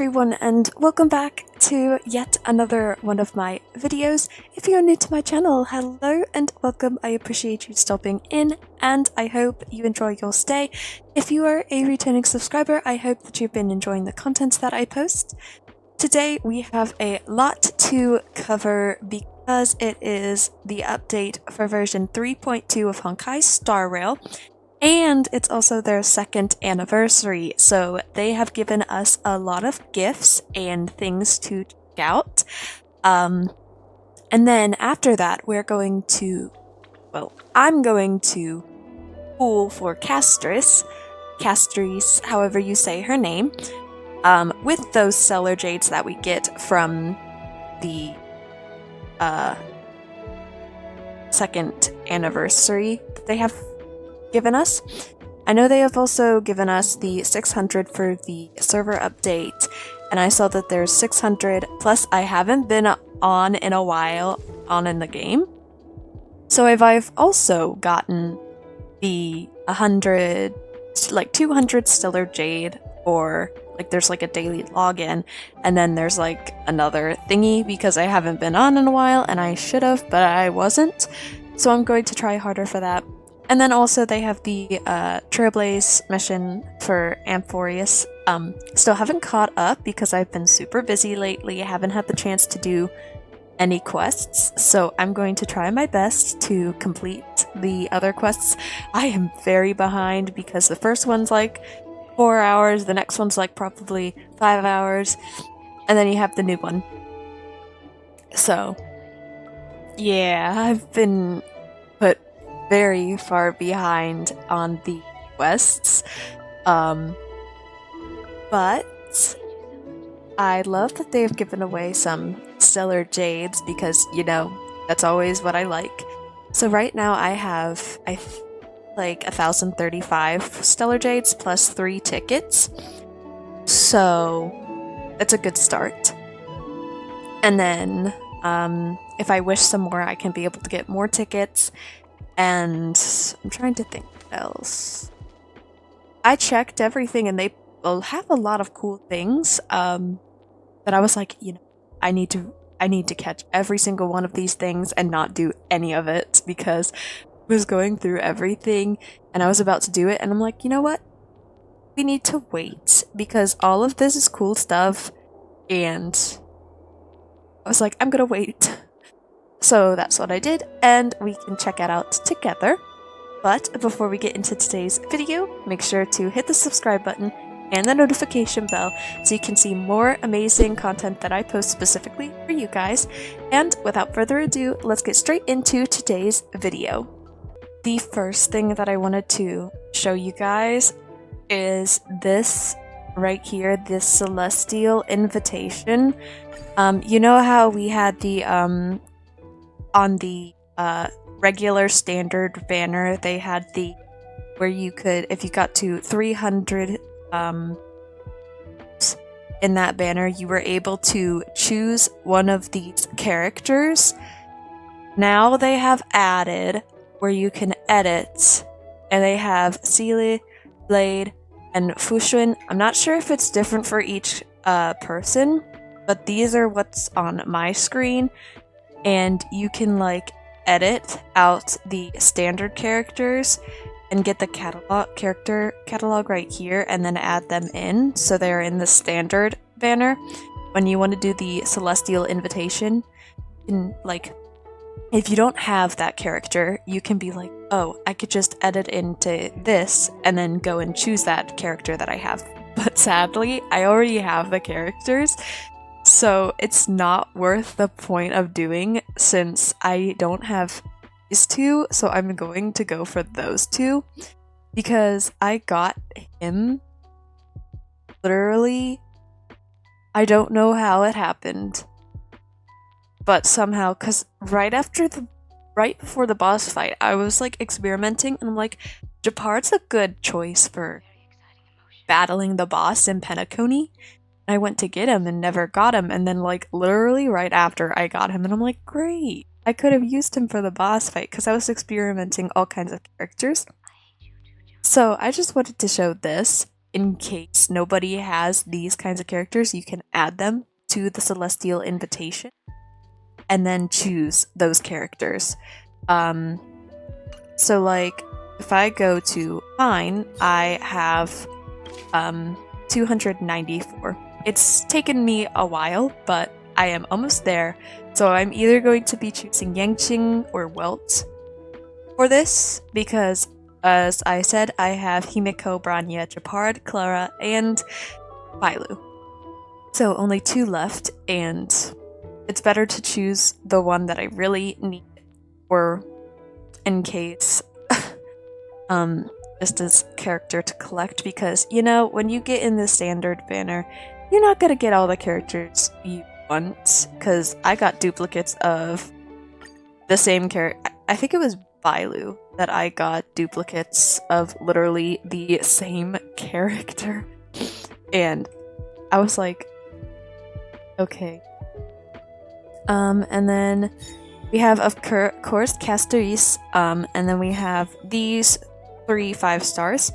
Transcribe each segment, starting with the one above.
everyone, and welcome back to yet another one of my videos. If you're new to my channel, hello and welcome. I appreciate you stopping in and I hope you enjoy your stay. If you are a returning subscriber, I hope that you've been enjoying the content that I post. Today we have a lot to cover because it is the update for version 3.2 of Honkai Star Rail. And it's also their 2nd anniversary, so they have given us a lot of gifts and things to check out. And then after that, we're going to, well, I'm going to pull for Castorice, however you say her name, with those Stellar Jades that we get from the 2nd anniversary that they have given us. I know they have also given us the 600 for the server update, and I saw that there's 600 plus I haven't been on in a while in the game. So I've also gotten the 200 Stellar Jade, or like there's like a daily login, and then there's like another thingy because I haven't been on in a while and I should have, but I wasn't. So I'm going to try harder for that. And then also they have the Trailblaze mission for Amphoreus. Still haven't caught up because I've been super busy lately. I haven't had the chance to do any quests, so I'm going to try my best to complete the other quests. I am very behind because the first one's like 4 hours, the next one's like probably 5 hours, and then you have the new one. So, yeah, I've been put very far behind on the quests, but I love that they've given away some Stellar Jades because, you know, that's always what I like. So right now I have, like 1,035 Stellar Jades plus 3 tickets, so that's a good start. And then if I wish some more, I can be able to get more tickets. And I'm trying to think what else. I checked everything and they will have a lot of cool things. But I was like, you know, I need to catch every single one of these things and not do any of it because I was going through everything and I was about to do it and I'm like, you know what? We need to wait because all of this is cool stuff, and I was like, I'm gonna wait. So that's what I did, and we can check it out together. But before we get into today's video, make sure to hit the subscribe button and the notification bell so you can see more amazing content that I post specifically for you guys. And without further ado, let's get straight into today's video. The first thing that I wanted to show you guys is this right here, this Celestial Invitation. You know how we had the on the regular standard banner, they had the where you could, if you got to 300 in that banner, you were able to choose one of these characters. Now they have added where you can edit, and they have 𝐤𝐤, 𝓷𝓸𝓳𝓸𝓂, and 𝐓𝐡𝐮. I'm not sure if it's different for each person, but these are what's on my screen. And you can like edit out the standard characters and get the character catalog right here and then add them in so they're in the standard banner. When you want to do the Celestial Invitation, you can, like, if you don't have that character, you can be like, oh, I could just edit into this and then go and choose that character that I have. But sadly, I already have the characters, so it's not worth the point of doing since I don't have these two, so I'm going to go for those two because I got him literally, I don't know how it happened, but somehow, because right before the boss fight, I was like experimenting and I'm like, 𝐵𝐸𝐻𝐻𝐷's a good choice for battling the boss in Penacony. I went to get him and never got him, and then like literally right after I got him, and I'm like, great, I could have used him for the boss fight because I was experimenting all kinds of characters. So I just wanted to show this, in case nobody has these kinds of characters, you can add them to the Celestial Invitation and then choose those characters. So like if I go to mine, I have 294. It's taken me a while, but I am almost there. So I'm either going to be choosing Yangqing or 𝐤𝐻𝐻 for this, because as I said, I have 𝐤𝐤𝐽, 𝓵𝓸𝓭𝑒, 𝓤𝓷𝓭𝓃, and 𝓵𝓸𝓬. So only 2 left, and it's better to choose the one that I really need, or in case just as character to collect, because you know, when you get in the standard banner, you're not gonna get all the characters you want, because I got duplicates of the same character. I think it was 𝓵𝓸𝓬 that I got duplicates of literally the same character, and I was like, okay. And then we have, of course, Castorice, and then we have these 3 5-stars.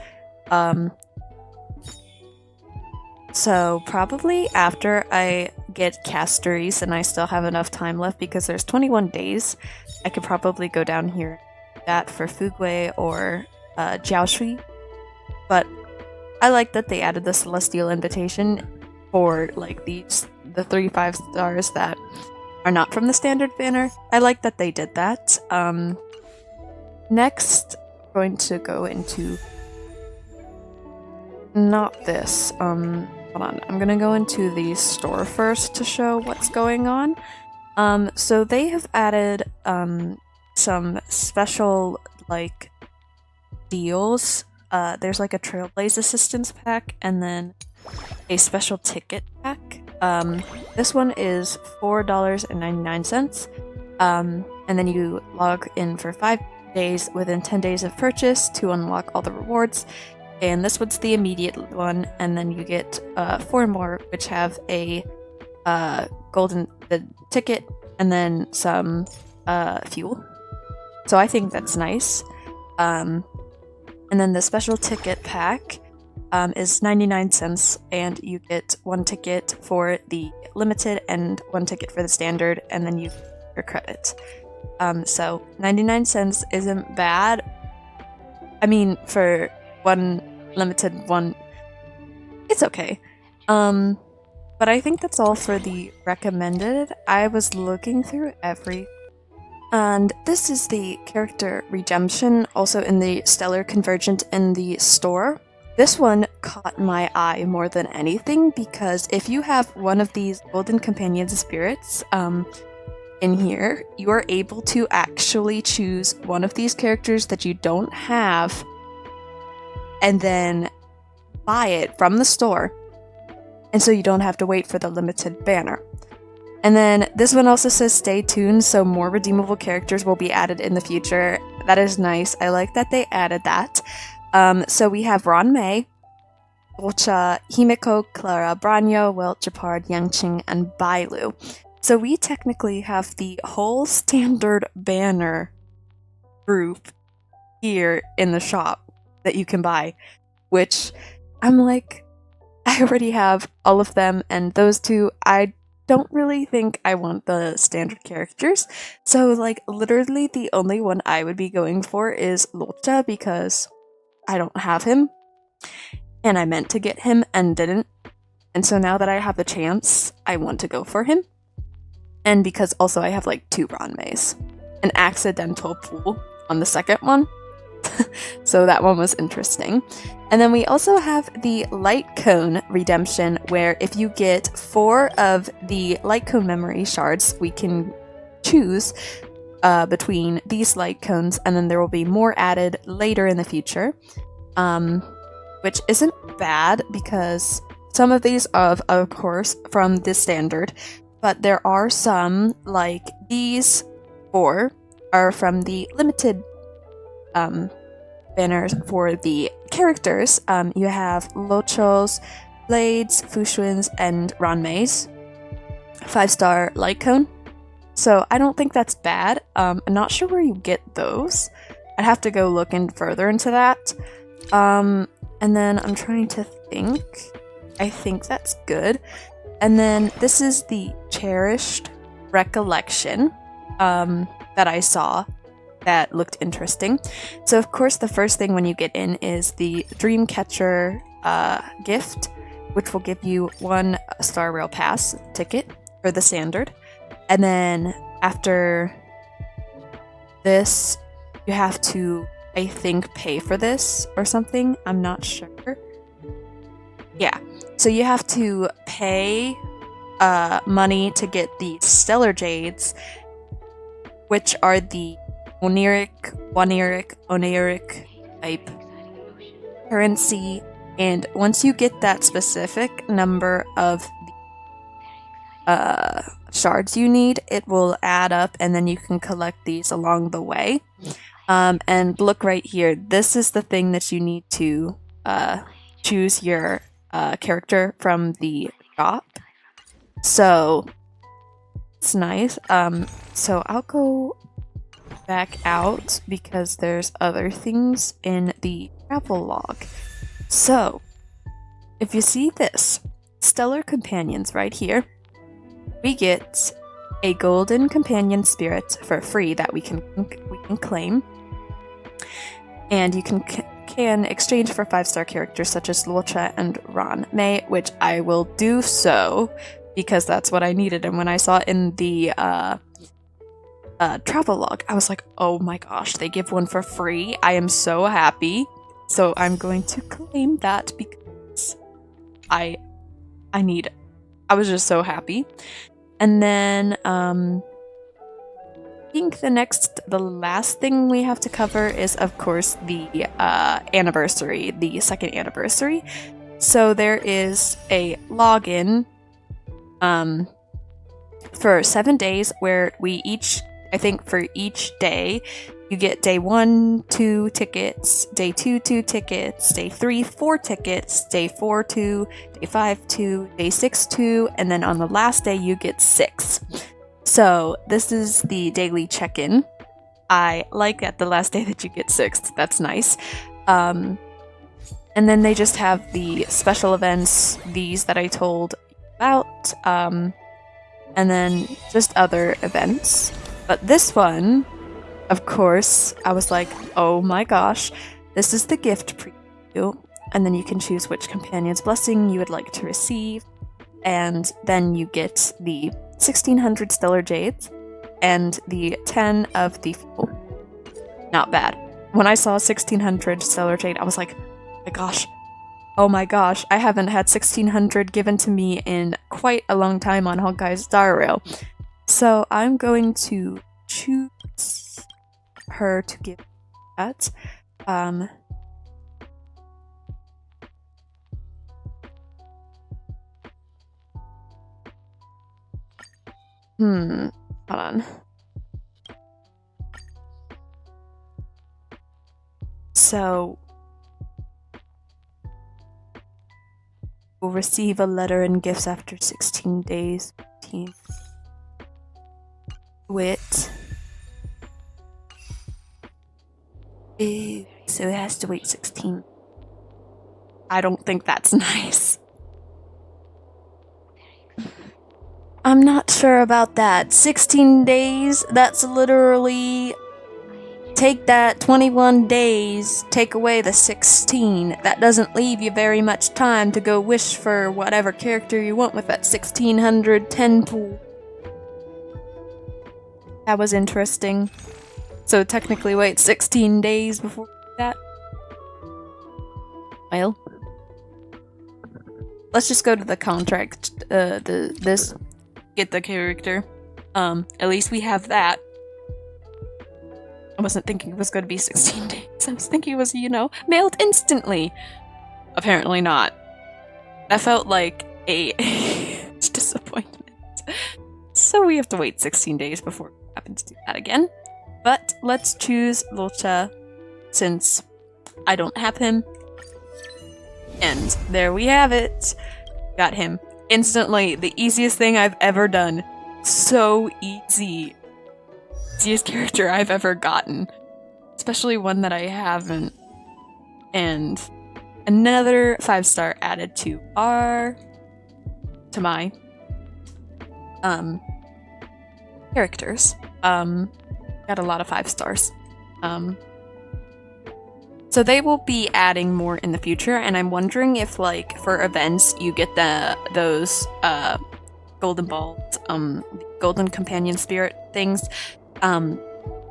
So probably after I get Castorice and I still have enough time left, because there's 21 days, I could probably go down here that for 𝓔𝓚 or 𝐤𝐢𝐧𝐝. But I like that they added the Celestial Invitation for like the 3 5-stars that are not from the standard banner. I like that they did that. Next, I'm going to go into not this. Hold on. I'm gonna go into the store first to show what's going on. So they have added some special like deals. There's like a Trailblaze Assistance pack and then a special ticket pack. This one is $4.99. And then you log in for 5 days within 10 days of purchase to unlock all the rewards. And this one's the immediate one, and then you get 4 more, which have a golden ticket and then some fuel. So I think that's nice. And then the special ticket pack is 99 cents, and you get 1 ticket for the limited and 1 ticket for the standard, and then you get your credit. So 99 cents isn't bad. I mean, for one limited one, it's okay. But I think that's all for the recommended. I was looking through every, and this is the character redemption, also in the Stellar Convergent in the store. This one caught my eye more than anything, because if you have one of these golden companions spirits in here, you are able to actually choose one of these characters that you don't have and then buy it from the store, and so you don't have to wait for the limited banner. And then this one also says stay tuned, so more redeemable characters will be added in the future. That is nice. I like that they added that. So we have 𝓵𝓸𝓃, 𝓂𝓃, 𝐤𝐤𝐽, 𝓂𝓷𝓃, 𝓵𝓸𝓭, 𝐤𝐻𝐻, 𝐿𝐿, and 𝓵𝓸𝓬. So we technically have the whole standard banner group here in the shop that you can buy, which I'm like, I already have all of them, and those 2, I don't really think I want the standard characters. So like literally the only one I would be going for is 𝓂𝓃, because I don't have him, and I meant to get him and didn't. And so now that I have the chance, I want to go for him. And because also I have like 2 𝓵𝓸𝓃s, an accidental pull on the second one. So that one was interesting. And then we also have the light cone redemption, where if you get 4 of the light cone memory shards, we can choose between these light cones, and then there will be more added later in the future, which isn't bad, because some of these are, of course, from the standard, but there are some, like these 4, are from the limited banners for the characters. You have 𝓂𝓃s, Blades, Fuxuans, and 𝓵𝓸𝓃s. 5-star light cone. So I don't think that's bad. I'm not sure where you get those. I'd have to go look in further into that. And then I'm trying to think. I think that's good. And then this is the cherished recollection that I saw that looked interesting. So of course the first thing when you get in is the Dreamcatcher gift, which will give you 1 Star Rail Pass ticket for the standard. And then after this, you have to, I think, pay for this or something. I'm not sure. Yeah, so you have to pay money to get the Stellar Jades, which are the 𝓤𝐸𝐬𝐿 type currency. And once you get that specific number of shards you need, it will add up, and then you can collect these along the way. And look right here, this is the thing that you need to choose your character from the shop. So it's nice. So I'll go back out because there's other things in the travel log. So if you see this, Stellar Companions right here, we get a golden companion spirit for free that we can claim, and you can exchange for 5-star characters such as 𝐓𝐡𝐻 and 𝓷𝓸𝓳𝓵, which I will do so because that's what I needed. And when I saw it in the travel log, I was like, oh my gosh, they give one for free. I am so happy. So I'm going to claim that because I need it. I was just so happy. And then I think the last thing we have to cover is, of course, the anniversary, the 2nd anniversary. So there is a login for 7 days where we each, I think for each day, you get day 1, 2 tickets, day 2, 2 tickets, day 3, 4 tickets, day 4, 2, day 5, 2, day 6, 2, and then on the last day you get 6. So this is the daily check-in. I like at the last day that you get 6. That's nice. And then they just have the special events, these that I told you about, and then just other events. But this one, of course, I was like, oh my gosh, this is the gift preview, and then you can choose which companion's blessing you would like to receive, and then you get the 1600 Stellar Jades and the 10 of the fuel. Not bad. When I saw 1600 Stellar Jade, I was like, oh my gosh, I haven't had 1600 given to me in quite a long time on Honkai Star Rail. So I'm going to choose her to give that. Hold on. So we'll receive a letter and gifts after 16 days. Wit. So it has to wait 16. I don't think that's nice. I'm not sure about that. 16 days? That's literally... Take that 21 days, take away the 16. That doesn't leave you very much time to go wish for whatever character you want with that 1610 pool. That was interesting. So technically wait 16 days before that? Well, let's just go to the contract, this, get the character. At least we have that. I wasn't thinking it was going to be 16 days. I was thinking it was, mailed instantly. Apparently not. That felt like a disappointment. So we have to wait 16 days before we happen to do that again. But let's choose 𝐓𝐻𝐿 since I don't have him. And there we have it. Got him. Instantly, the easiest thing I've ever done. So easy. Easiest character I've ever gotten, especially one that I haven't, and another 5-star added to my characters. Got a lot of 5 stars. So they will be adding more in the future, and I'm wondering if, like, for events you get those golden balls, golden companion spirit things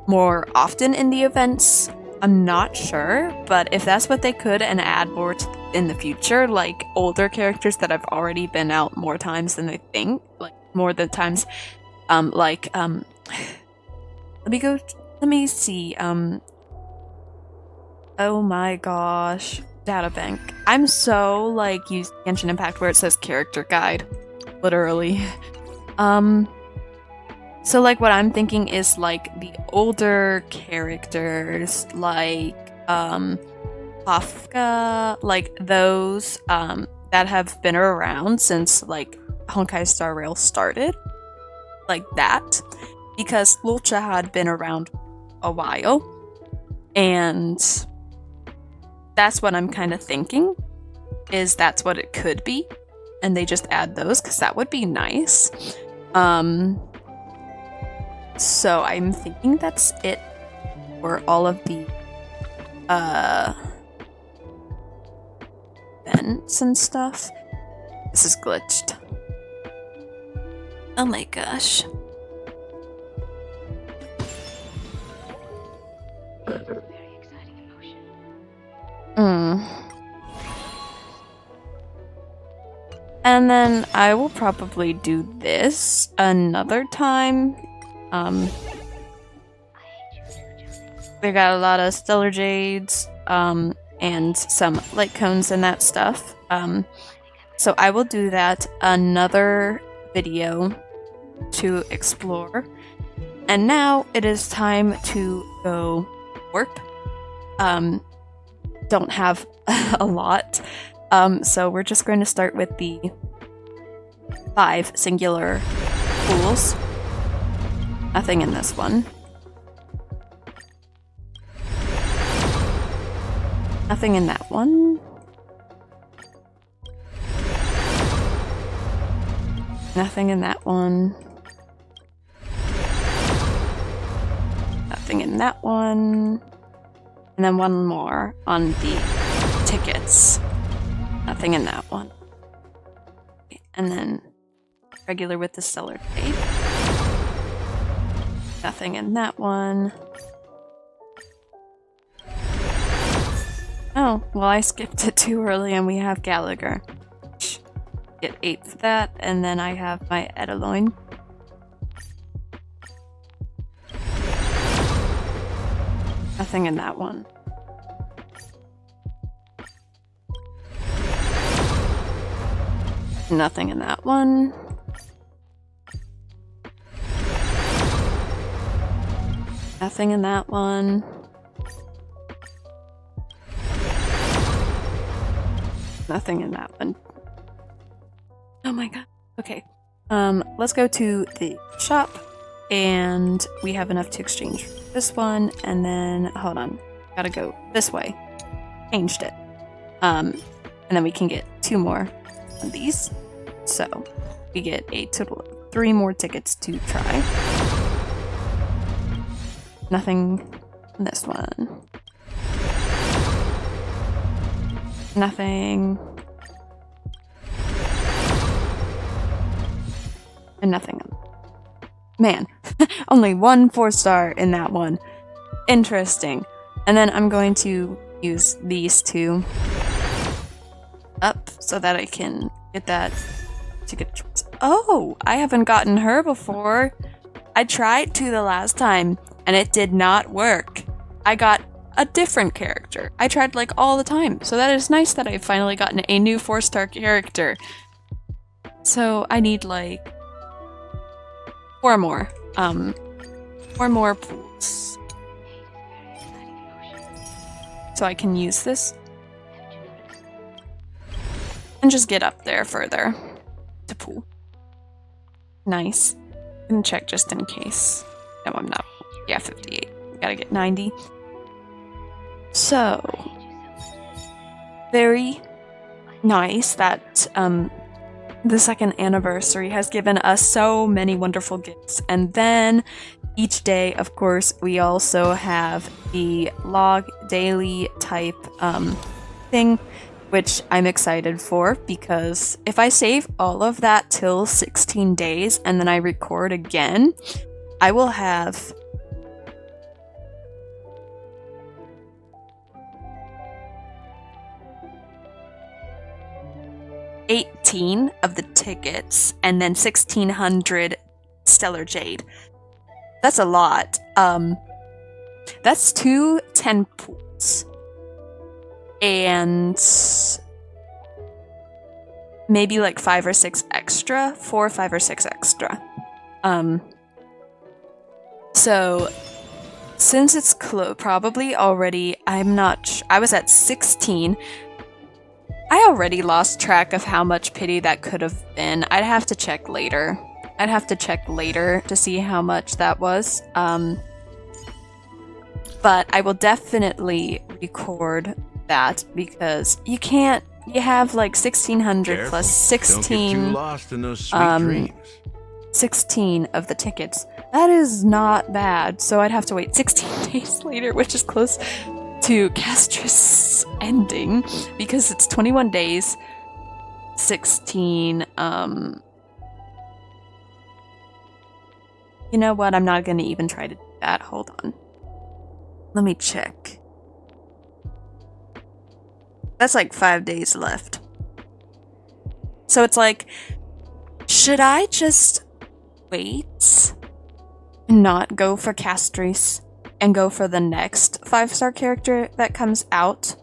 more often in the events. I'm not sure, but if that's what they could and add more in the future, like older characters that have already been out more times than they think, like more than times, let me see, oh my gosh, data bank. I'm so, like, used Genshin Impact where it says character guide, literally. So, like, what I'm thinking is, like, the older characters, like, Kafka, like, those, that have been around since, like, Honkai Star Rail started, like that, because 𝐤𝐷𝓳𝓳𝓵 had been around a while, and that's what I'm kind of thinking, is that's what it could be, and they just add those, because that would be nice. So I'm thinking that's it for all of the events and stuff. This is glitched. Oh my gosh. Very exciting emotion. And then I will probably do this another time. We got a lot of Stellar Jades, and some light cones and that stuff. So I will do that another video to explore. And now it is time to go warp. Don't have a lot. So we're just going to start with the 5 singular pools. Nothing in this one. Nothing in that one. Nothing in that one. Nothing in that one. And then one more on the tickets. Nothing in that one. And then regular with the Stellar Jade. Nothing in that one. Oh, well, I skipped it too early and we have 𝐤𝐷𝓗𝓻. Get 8 for that, and then I have my 𝓵𝓸𝓭𝓐. Nothing in that one. Nothing in that one. Nothing in that one. Nothing in that one. Oh my god. Okay. Let's go to the shop, and we have enough to exchange this one, and then, hold on. Gotta go this way. Changed it. And then we can get 2 more of these. So, we get a total of 3 more tickets to try. Nothing in this one. Nothing. And nothing. Man, only 1 4-star in that one. Interesting. And then I'm going to use these 2 up so that I can get that to get a choice. Oh, I haven't gotten her before. I tried to the last time and it did not work. I got a different character. I tried like all the time. So that is nice that I've finally gotten a new 4-star character. So I need like 4 more. 4 more pools. So I can use this. And just get up there further to pool. Nice. And check just in case. No, I'm not. Yeah, 58. Gotta get 90. So very nice that the second anniversary has given us so many wonderful gifts. And then each day, of course, we also have the log daily type thing, which I'm excited for, because if I save all of that till 16 days and then I record again, I will have 18 of the tickets and then 1600 Stellar Jade. That's a lot. That's 2 10 pools. And maybe like 5 or 6 extra. 4, 5, or 6 extra. So since it's probably already, I'm not I was at 16. I already lost track of how much pity that could have been. I'd have to check later. I'd have to check later to see how much that was. But I will definitely record that, because you can't, you have like 1600 Careful. plus Don't get 16 too lost in those sweet dreams. 16 of the tickets. That is not bad. So I'd have to wait 16 days later, which is close to Castorice ending, because it's 21 days, 16, you know what, I'm not gonna even try to do that, hold on. Let me check. That's like 5 days left. So it's like, should I just wait and not go for Castorice and go for the next 5-star character that comes out,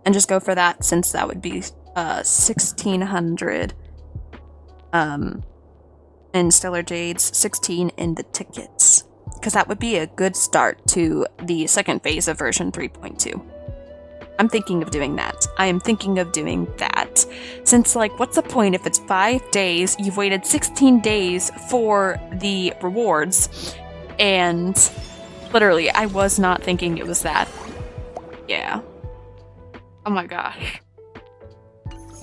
and just go for that, since that would be 1600 in Stellar Jades, 16 in the tickets, because that would be a good start to the second phase of version 3.2. I'm thinking of doing that. I am thinking of doing that, since, like, what's the point if it's 5 days, you've waited 16 days for the rewards, and literally, I was not thinking it was that. Yeah. Oh my gosh.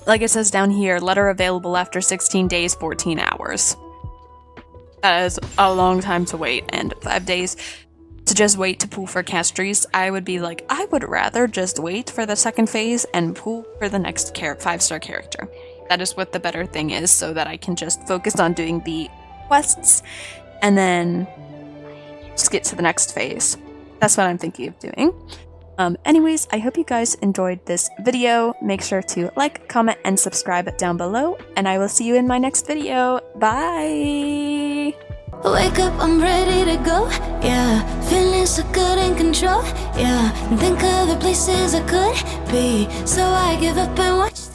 Like it says down here, letter available after 16 days, 14 hours. That is a long time to wait, and 5 days to just wait to pull for Castorice, I would be like, I would rather just wait for the second phase and pull for the next 5-star character. That is what the better thing is, so that I can just focus on doing the quests, and then just get to the next phase. That's what I'm thinking of doing. Anyways, I hope you guys enjoyed this video. Make sure to like, comment, and subscribe down below, and I will see you in my next video. Bye! Wake up, I'm ready to go, yeah. Feeling so good in control, yeah. Think of the places I could be, so I give up and watch